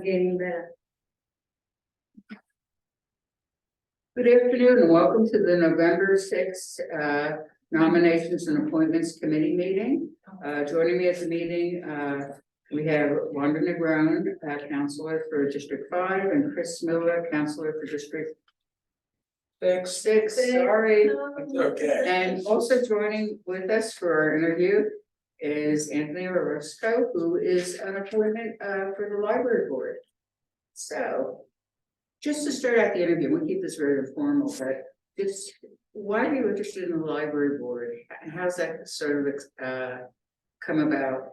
Getting better. Good afternoon and welcome to the November 6th Nominations and Appointments Committee meeting. Joining me at the meeting, we have Wanda Negron, Councilor for District 5, and Chris Miller, Councilor for District 6. Sorry. Okay. And also joining with us for our interview is Anthony Orozco, who is an appointment for the library board. So, just to start out the interview, we'll keep this very informal, but just why are you interested in the library board? And how's that sort of come about?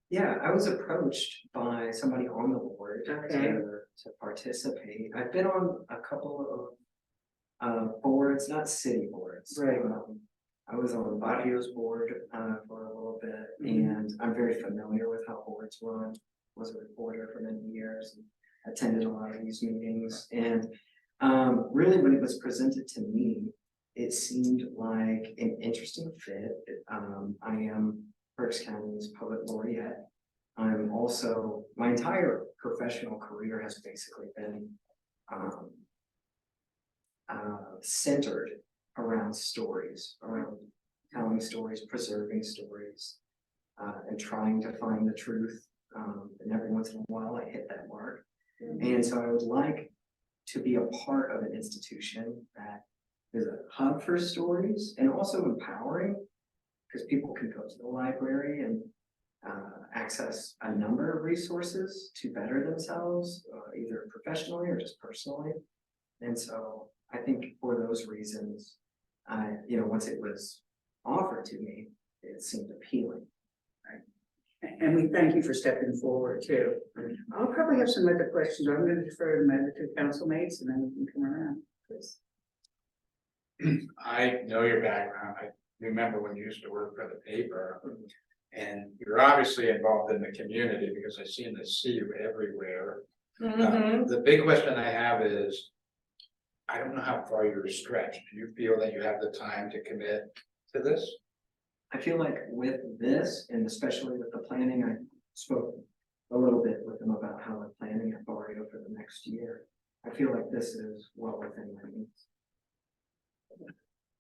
Yeah, I was approached by somebody on the board Okay. to participate. I've been on a couple of boards, not city boards. Right. I was on Barrio's board for a little bit, Mhm. and I'm very familiar with how boards run. Was a reporter for many years, and attended a lot of these meetings. And really, when it was presented to me, it seemed like an interesting fit. I am Berks County's poet laureate. I'm also, my entire professional career has basically been centered around stories, around telling stories, preserving stories, and trying to find the truth. And every once in a while I hit that mark. And so I would like to be a part of an institution that is a hub for stories and also empowering, because people can go to the library and access a number of resources to better themselves, either professionally or just personally. And so I think for those reasons, once it was offered to me, it seemed appealing. And we thank you for stepping forward too. I'll probably have some other questions. I'm going to defer to my other two council mates and then we can come around. Please. I know your background. I remember when you used to work for the paper, and you're obviously involved in the community because I seem to see you everywhere. The big question I have is, I don't know how far you're stretched. Do you feel that you have the time to commit to this? I feel like with this, and especially with the planning, I spoke a little bit with them about how we're planning at Barrio for the next year. I feel like this is well within my means.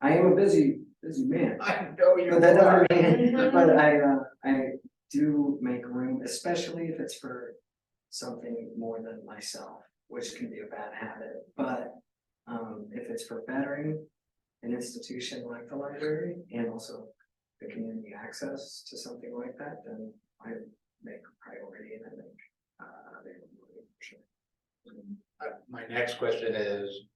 I am a busy man. I know you But that are. doesn't mean, but I do make room, especially if it's for something more than myself, which can be a bad habit. But if it's for bettering an institution like the library and also the community access to something like that, then I make a priority and I make availability for sure. My next question is,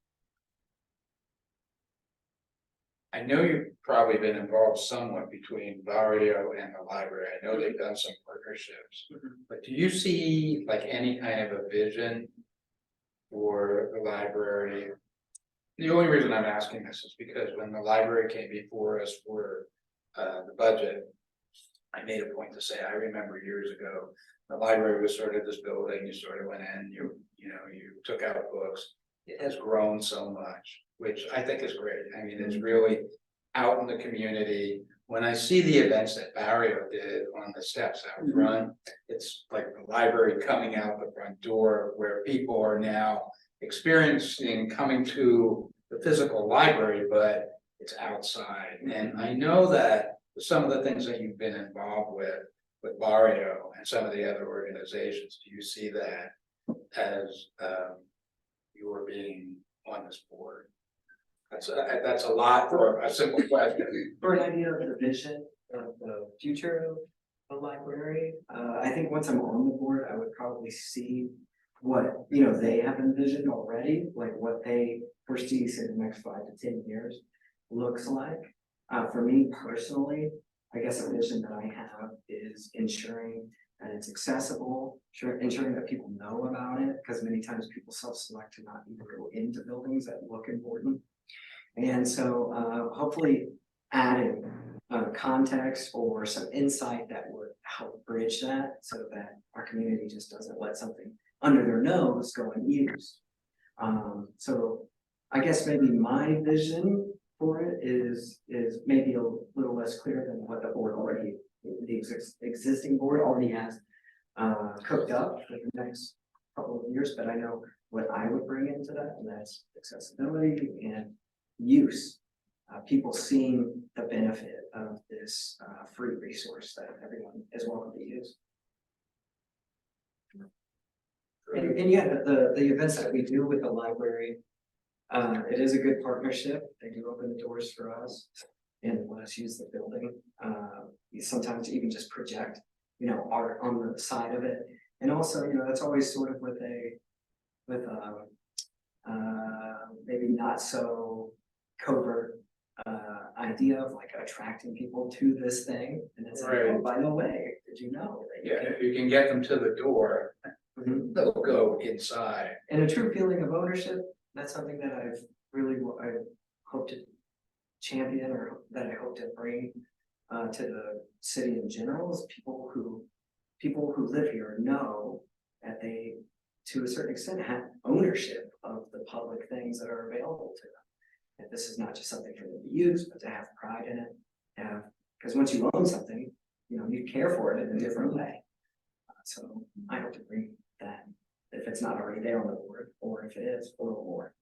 I know you've probably been involved somewhat between Barrio and the library. I know they've done some partnerships, but do you see like any kind of a vision for the library? The only reason I'm asking this is because when the library came before us for the budget, I made a point to say, I remember years ago, the library was sort of this building, you sort of went in, you took out books. It has grown so much, which I think is great. I mean, it's really out in the community. When I see the events that Barrio did on the steps out front, it's like the library coming out the front door where people are now experiencing coming to the physical library, but it's outside. And I know that some of the things that you've been involved with Barrio and some of the other organizations, do you see that as you are being on this board? That's a lot for a simple question. For an idea of the vision of the future of the library, I think once I'm on the board, I would probably see what they have envisioned already, like what they foresee in the next 5 to 10 years looks like. For me personally, I guess a vision that I have is ensuring that it's accessible, ensuring that people know about it, because many times people self-select to not even go into buildings that look important. And so hopefully adding context or some insight that would help bridge that so that our community just doesn't let something under their nose go unused. So I guess maybe my vision for it is maybe a little less clear than what the board already, the existing board already has cooked up for the next years, but I know what I would bring into that, and that's accessibility and use. People seeing the benefit of this free resource that everyone is welcome to use. And yeah, the events that we do with the library, it is a good partnership. They do open the doors for us and let us use the building. Sometimes even just project, art on the side of it. And also, that's always sort of with maybe not so covert idea of like attracting people to this thing. And it's like, Right. oh, by the way, did you know that you Yeah, if you can get them to the door, can- they'll go inside. And a true feeling of ownership, that's something that I hope to champion, or that I hope to bring to the city in general, is people who live here know that they, to a certain extent, have ownership of the public things that are available to them. That this is not just something for them to use, but to have pride in it. Because once you own something, you care for it in a different way. So I hope to bring that, if it's not already there on the board, or if it is, a little more.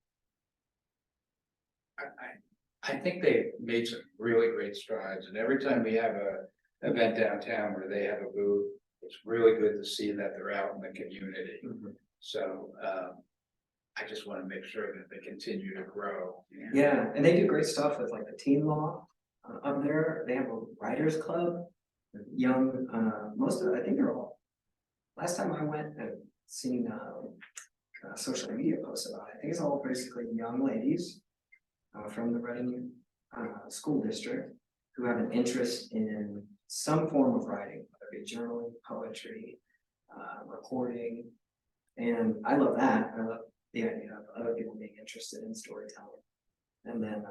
I think they've made some really great strides, and every time we have a event downtown where they have a booth, it's really good to see that they're out in the community. So, I just want to make sure that they continue to grow. Yeah, and they do great stuff with like the teen law up there. They have a writers club, young, I think they're all. Last time I went and seen social media posts about it, I think it's all basically young ladies from the Reading school district who have an interest in some form of writing, whether it be journaling, poetry, reporting, and I love that. I love the idea of other people being interested in storytelling. And then,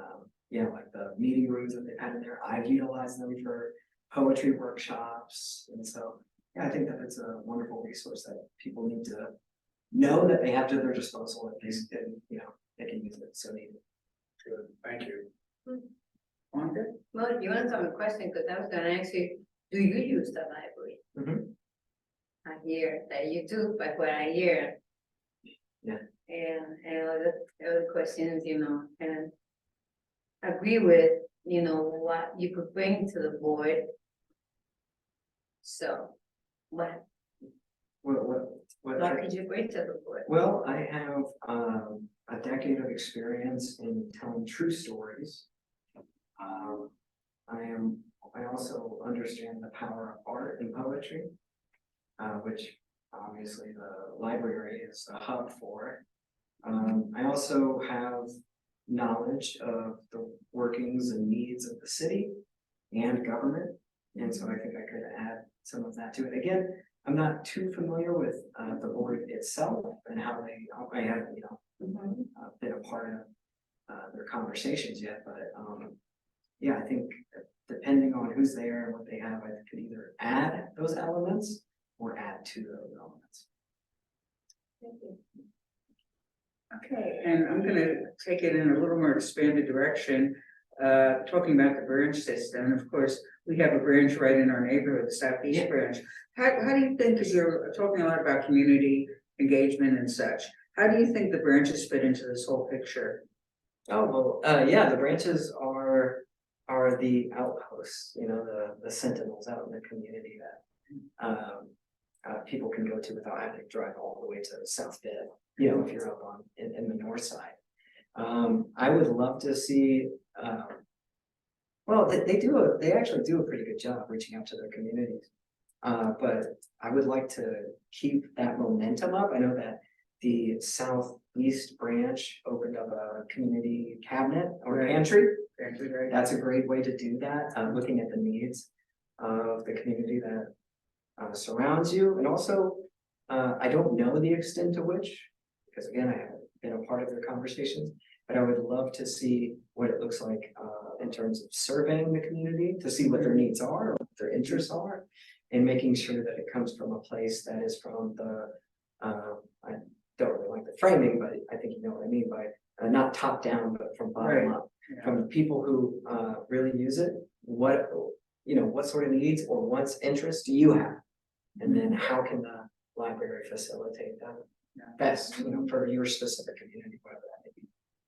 like the meeting rooms that they've had in there, I've utilized them for poetry workshops. And so, yeah, I think that it's a wonderful resource that people need to know that they have to their disposal, and they can use it so needed. Good, thank you. Wanda? Well, you answered my question, because I was gonna ask you, do you use the library? Mhm. I hear that you do, but what I hear. Yeah. And other questions, and agree with, what you could bring to the board. So, what could you bring to the board? Well, I have a decade of experience in telling true stories. I also understand the power of art and poetry, which obviously the library is a hub for. I also have knowledge of the workings and needs of the city and government, and so I think I could add some of that to it. Again, I'm not too familiar with the board itself and how I haven't, been a part of their conversations yet, but yeah, I think depending on who's there and what they have, I could either add those elements or add to those elements. Thank you. Okay, and I'm gonna take it in a little more expanded direction, talking about the branch system. Of course, we have a branch right in our neighborhood, the Southeast Yeah. branch. How do you think, because you're talking a lot about community engagement and such, how do you think the branches fit into this whole picture? Oh, well, yeah, the branches are the outposts, the sentinels out in the community that people can go to without having to drive all the way to South Bend, if you're up in the north side. I would love to see, well, they actually do a pretty good job reaching out to their communities. But I would like to keep that momentum up. I know that the Southeast branch opened up a community cabinet or Right. pantry. Right? That's a great way to do that, looking at the needs of the community that surrounds you. And also, I don't know the extent to which, because again, I haven't been a part of their conversations, but I would love to see what it looks like in terms of surveying the community to see what their needs are, or what their interests are, and making sure that it comes from a place that is from the, I don't really like the framing, but I think you know what I mean by not top down, but from bottom Right. up. Yeah. From the people who really use it, what sort of needs or wants interests do you have? And then how can the library facilitate that? best, for your specific community, whatever that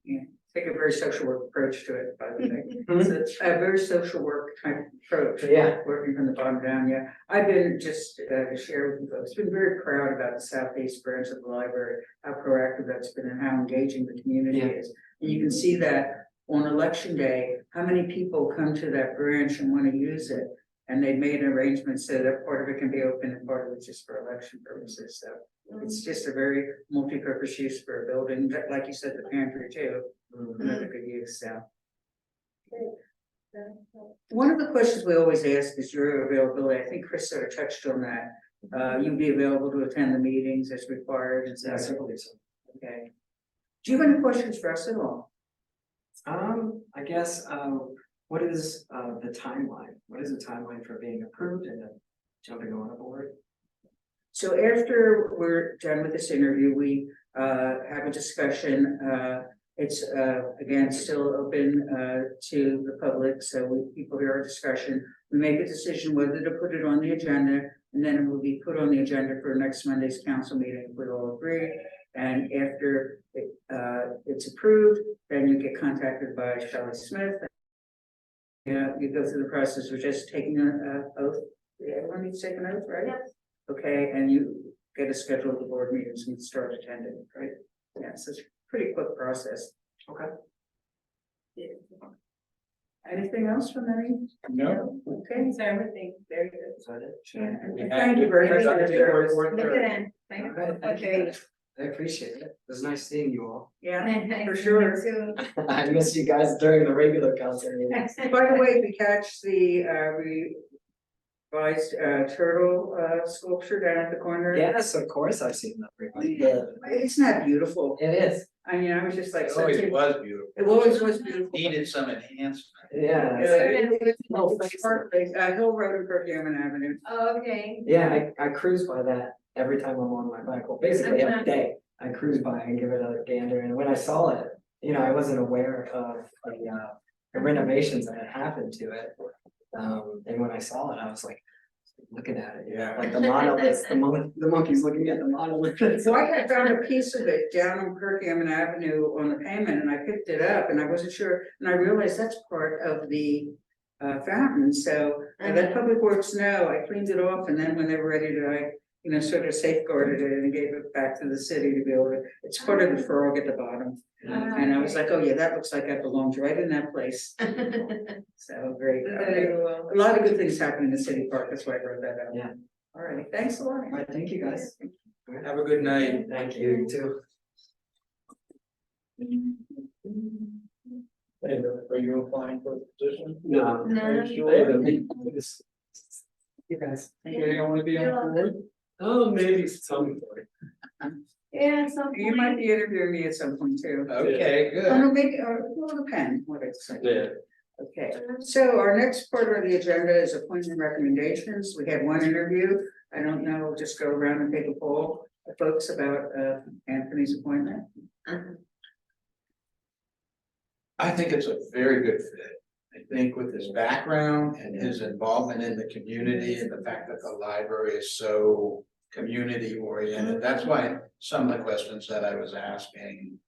may be. Take a very social work approach to it, by the way. Mhm. So it's a very social work type approach. Yeah. Working from the bottom down, yeah. I've been just to share with you folks, been very proud about the southeast branch of the library, how proactive that's been and how engaging the community Yeah. is. And you can see that on election day, how many people come to that branch and want to use it. And they've made arrangements so that part of it can be open and part of it's just for election purposes, so. It's just a very multi-purpose use for a building, like you said, the pantry too, another good use, so. One of the questions we always ask is your availability. I think Chris sort of touched on that. You'll be available to attend the meetings as required and Yeah, so. certainly so. Okay. Do you have any questions for us at all? I guess, what is, the timeline? What is the timeline for being approved and then jumping on a board? So after we're done with this interview, we have a discussion. It's again still open to the public, so people hear our discussion. We make a decision whether to put it on the agenda, and then it will be put on the agenda for next Monday's council meeting if we all agree. And after it's approved, then you get contacted by Shelley Smith. You go through the process of just taking an oath. Everyone needs to take an oath, right? Yes. Okay, and you get a schedule of the board meetings and start attending, right? Yeah, so it's a pretty quick process. Okay. Anything else from any? No. Okay, So everything, very good. Is that it? yeah, and We thank you have very to- much for your service. Work Look through at it. that. Thank you. Okay, thank you Okay. guys. I appreciate it. It was nice seeing you all. Yeah, for sure. Too. I missed you guys during the regular council meeting. By the way, if you catch the revised turtle sculpture down at the corner. Yes, of course, I've seen that frequently. Yeah. Isn't that beautiful? It is, I mean, I was just like. It always such a- was beautiful. It always was beautiful. Needed some enhancement. yeah. It's perfect. Hill Road and Perkiomen Avenue. Oh, okay. Yeah, I cruise by that every time I'm on my bike, well, basically every day. I cruise by and give it a gander, and when I saw it, I wasn't aware of the renovations that had happened to it. And when I saw it, I was like, looking at it, Yeah. like the monoliths, the monkey's looking at the monolith. So I had found a piece of it down on Perkiomen Avenue on the pavement and I picked it up and I wasn't sure, and I realized that's part of the fountain, so I let Public Works know, I cleaned it off, and then when they were ready to, sort of safeguarded it and gave it back to the city to be able to, it's part of the frog at the bottom. And I was like, oh yeah, that looks like that belongs right in that place, so very, Very well. a lot of good things happen in the city park, that's why I wrote that out. Yeah. All right, thanks a lot. All right, thank you guys. Have a good night. Thank you, you too. Are you applying for a position? No. No. You guys. You don't want to be on the board? Oh, maybe some. Yeah, some You might be interviewing me at some point too. Okay, Oh, good. no, maybe, or it'll depend what I say. Yeah. Okay, so our next part of the agenda is appointment recommendations. We had one interview. I don't know, we'll just go around and take a poll of folks about Anthony's appointment. I think it's a very good fit. I think with his background and his involvement in the community and the fact that the library is so community oriented, that's why some of the questions that I was asking,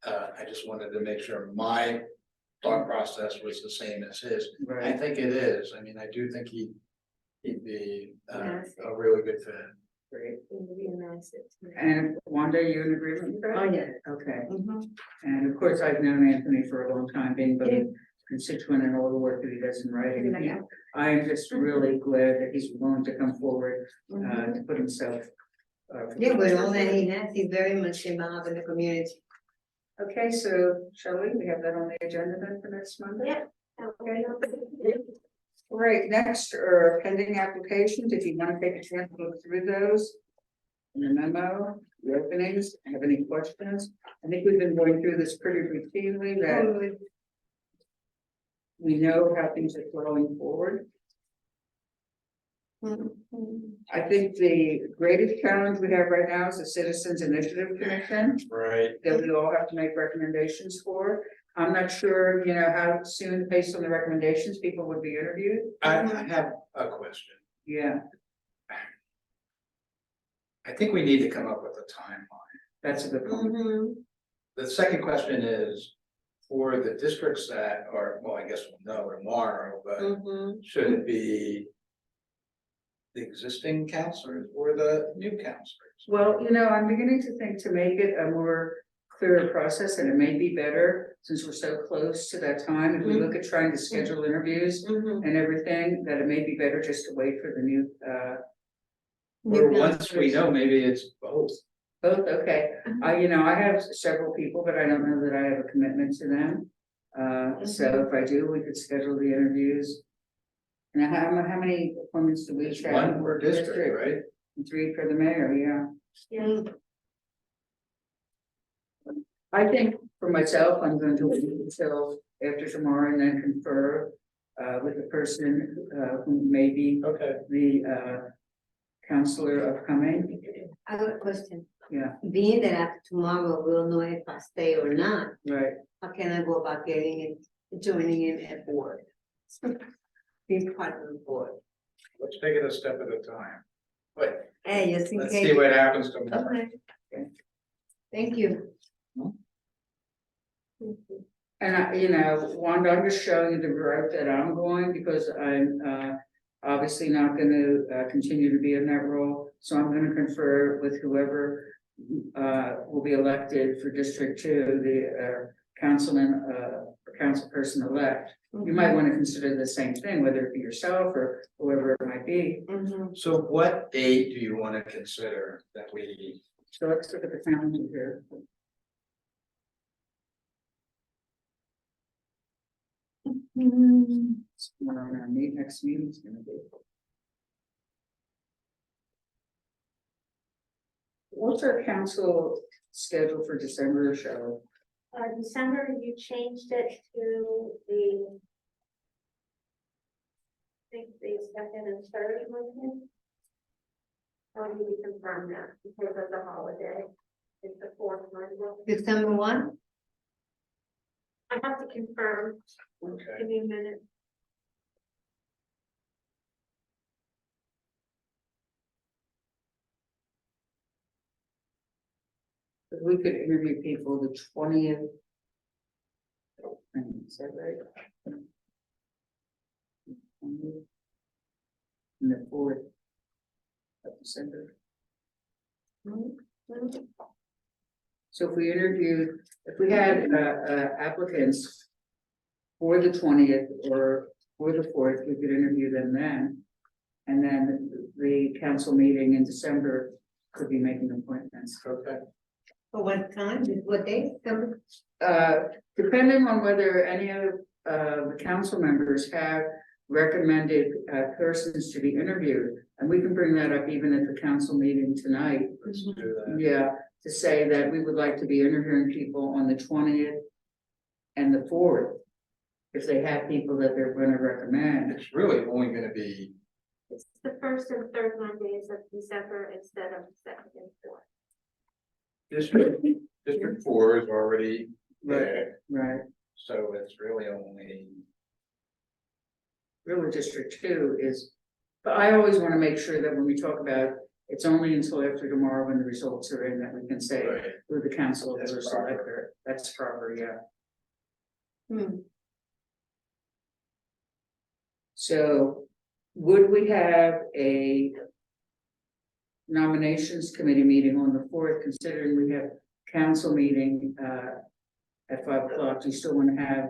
I just wanted to make sure my thought process was the same as his. I Right. think it is. I mean, I do think he'd be Yes. a really good fit. Great. Really nice. And Wanda, you in agreement with that? Oh, yeah. Okay, Mhm. and of course, I've known Anthony for a long time, being both constituent and all the work that he does in writing. And I'm just really glad that he's willing to come forward to put himself. Yeah, but all that he has, he's very much involved in the community. Okay, so shall we have that on the agenda then for next Monday? Yeah. Okay. All right, next are pending applications, if you want to take a chance to look through those. In the memo, the openings, have any questions? I think we've been going through this pretty routinely, that we know how things are flowing forward. I think the greatest challenge we have right now is the Citizens Initiative Commission, Right. that we all have to make recommendations for. I'm not sure, how soon, based on the recommendations, people would be interviewed. I have a question. Yeah, I think we need to come up with a timeline. That's a good point. Mhm. The second question is, for the districts that are, well, I guess we'll know tomorrow, but Mhm. should it be the existing counselors or the new counselors? Well, I'm beginning to think to make it a more clearer process, and it may be better, since we're so close to that time, if we look at trying to schedule interviews Mhm. and everything, that it may be better just to wait for the new, Or New once we counselors. know, maybe it's both. both, okay. I have several people, but I don't know that I have a commitment to them. So if I do, we could schedule the interviews. And how many appointments do we It's have? one per district, right? And 3 for the mayor, yeah. Yeah. I think for myself, I'm going to wait until after tomorrow and then confer with the person who may be Okay. the counselor upcoming. I have a question. Yeah, Being that after tomorrow, we'll know if I stay or not, right. how can I go about getting it, joining in at board? Being part of the board. Let's take it a step at a time. But Hey, just in let's case. see what happens tomorrow. Okay. Thank you. Hmm? And Wanda, I'm just showing you the route that I'm going because I'm obviously not gonna continue to be in that role. So I'm gonna confer with whoever will be elected for District 2, the councilman or councilperson elect. You might want to consider the same thing, whether it be yourself or whoever it might be. Mhm. So what date do you want to consider that we, So let's look at the calendar here. When our next meeting is gonna be. What's our council schedule for December show? December, you changed it to the. I think the second and third Monday. Or do we confirm that because of the holiday? It's the fourth Monday. December 1? I have to confirm, okay, give me a minute. If we could interview people the 20th. Is that right? 20th and the 4th of December. So if we had applicants for the 20th or for the 4th, we could interview them then. And then the council meeting in December could be making appointments. okay. For what time, what day? December? Depending on whether any of the council members have recommended persons to be interviewed, and we can bring that up even at the council meeting tonight. Let's do that. Yeah, to say that we would like to be interviewing people on the 20th and the 4th. If they have people that they're going to recommend. It's really only gonna be, It's the first and third Mondays of December instead of the second and fourth. District 4 is already there, Right, so it's really only, really District 2 is, but I always want to make sure that when we talk about, it's only until after tomorrow when the results are in that we can say right, who the council That's or proper. selector. That's proper, yeah. Hmm. So would we have a nominations committee meeting on the 4th, considering we have council meeting at 5 o'clock? Do you still want to have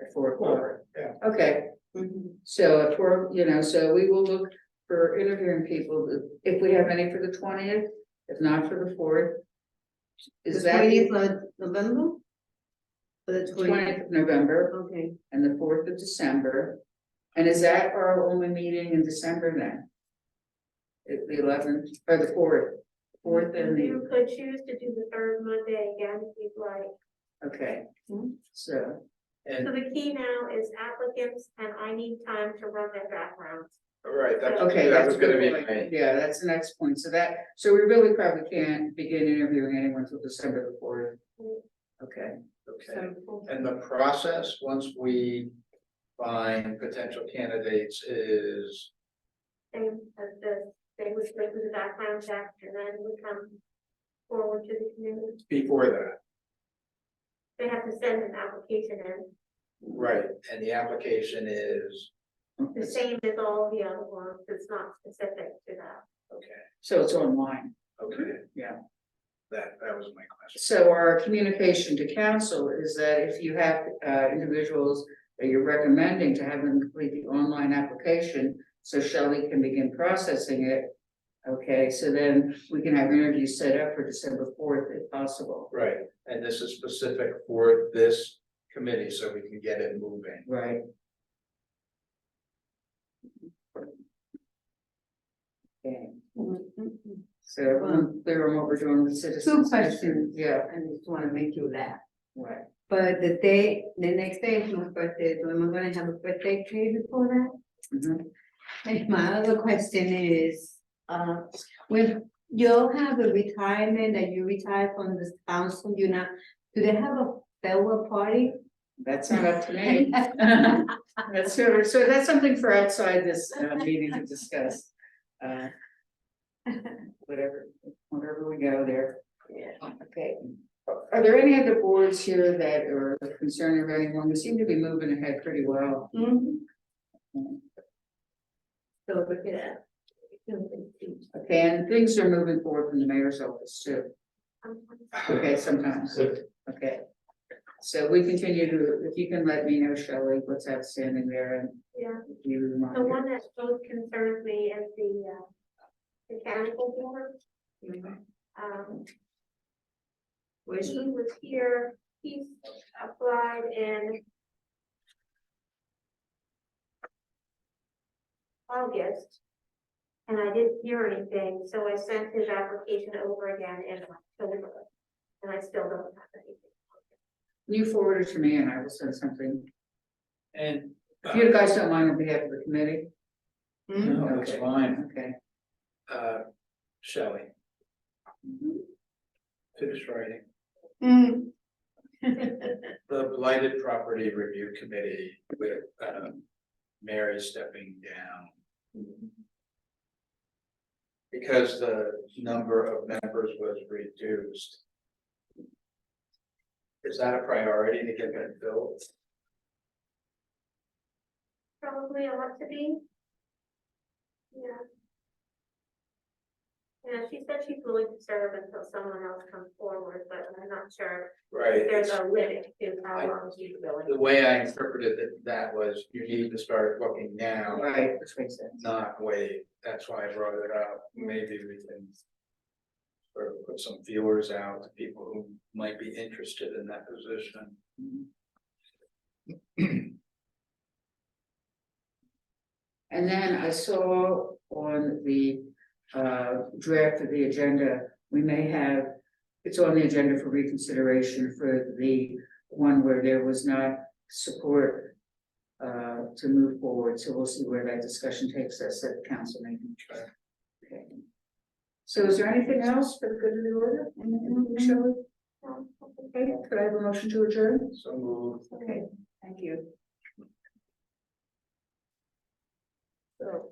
at 4 o'clock? yeah. Okay, Mhm. so at 4, so we will look for interviewing people, if we have any for the 20th, if not for the 4th. The Is that 20th of November? For the 20th, 20th of November okay. and the 4th of December? And is that our only meeting in December then? It's the 11th or the 4th and the, You could choose to do the third Monday again if you'd like. okay, Mhm. so, So And, the key now is applicants and I need time to run their backgrounds. right, that's, okay, that that's was a gonna good be point. my, Yeah, that's the next point. So we really probably can't begin interviewing anyone until December the 4th. Okay, okay. And the process, once we find potential candidates is, They would go through the background check and then would come forward to the committee. before that, They have to send an application in, right, and the application is, the same as all the other ones, it's not specific to that. okay, So it's online. okay. Yeah. That was my question. So our communication to council is that if you have individuals that you're recommending to have them complete the online application, so Shelley can begin processing it. Okay, so then we can have interviews set up for December 4th if possible. Right, and this is specific for this committee, so we can get it moving. Right. Okay, so everyone clear on what we're doing with citizens? Two questions. Yeah, I just wanna make you laugh. right. But the next day is my birthday, so am I gonna have a birthday tree before that? Mhm. And my other question is, when you have a retirement and you retire from this council, do they have a farewell party? That's not up to me. That's so that's something for outside this meeting to discuss. Uh, wherever we go there. Yeah. Okay. Are there any other boards here that are concerned of anyone? We seem to be moving ahead pretty well. So look at that. Okay, and things are moving forward from the mayor's office too. Okay, sometimes. Okay. So we continue to, if you can let me know, Shelley, what's outstanding there and Yeah, you remind the me. one that most concerns me is the mechanical board. When he was here, he applied in August. And I didn't hear anything, so I sent his application over again in October, and I still don't have anything. You forward it to me and I will send something. And. If you guys don't mind on behalf of the committee. No, that's Okay. fine, Okay. Shelley. Finish writing. The Blighted Property Review Committee with, Mary stepping down. Because the number of members was reduced. Is that a priority to get that filled? Probably ought to be. Yeah. Yeah, she said she's willing to serve until someone else comes forward, but I'm not sure Right. if there's a limit to how long she's willing. The way I interpreted that was you need to start looking now, Right, which makes sense. not wait. That's why I brought it up. Maybe we can sort of put some feelers out to people who might be interested in that position. And then I saw on the draft of the agenda, we may have, it's on the agenda for reconsideration for the one where there was not support to move forward, so we'll see where that discussion takes us at the council meeting. Okay. So is there anything else for the good of the order? Anything, Shelley? Okay, could I have a motion to adjourn? So moved. Okay, thank you. So.